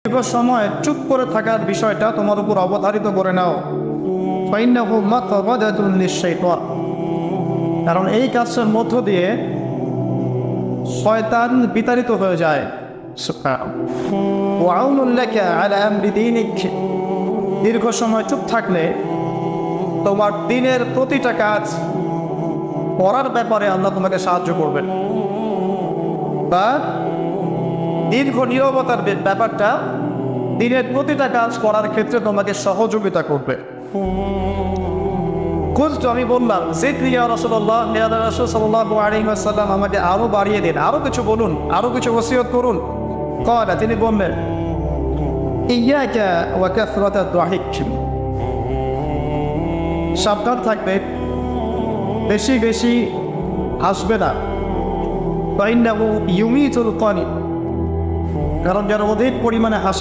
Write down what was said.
দীর্ঘ সময় চুপ করে থাকার বিষয়টা তোমার উপর অবধারিত করে নাও, কারণ এই কাজের মধ্য দিয়ে শয়তান বিতাড়িত হয়ে যায়। দীর্ঘ সময় চুপ থাকলে তোমার দিনের প্রতিটা কাজ করার ব্যাপারে আল্লাহ তোমাকে সাহায্য করবেন, বা দীর্ঘ নীরবতার ব্যাপারটা দিনের প্রতিটা কাজ করার ক্ষেত্রে তোমাকে সহযোগিতা করবে। আমি বললাম আমাকে আরো বাড়িয়ে দিন, আরো কিছু বলুন, আরো কিছু ওসিয়ত করুন। তিনি বললেন সাবধান থাকবে, বেশি বেশি হাসবে না, কারণ যারা অধিক পরিমাণে হাসে